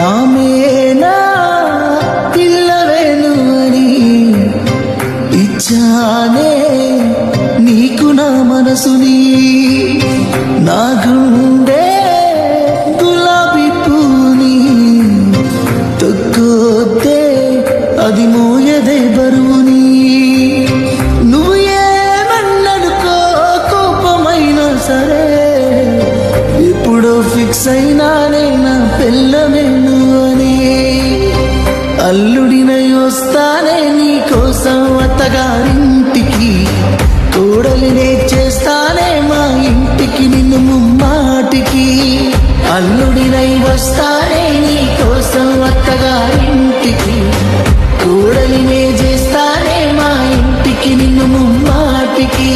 నామేనా పిల్లవేను అని ఇచ్చానే నీకు నా మనసుని నా గుండె గులాబీ పూని తొక్కొద్దే అది మోయదే బరువుని నువ్వు ఏమన్నడుకో కోపమైనా సరే ఎప్పుడో ఫిక్స్ అయినానే నా పిల్లవేను అని అల్లుడినై వస్తానే నీ కోసం అత్తగారింటికి కోడలినే చేస్తానే మా ఇంటికి నిన్ను ముమ్మాటికి అల్లుడినై వస్తానే నీ కోసం అత్తగారింటికి కోడలినే చేస్తానే మా ఇంటికి నిన్ను ముమ్మాటికి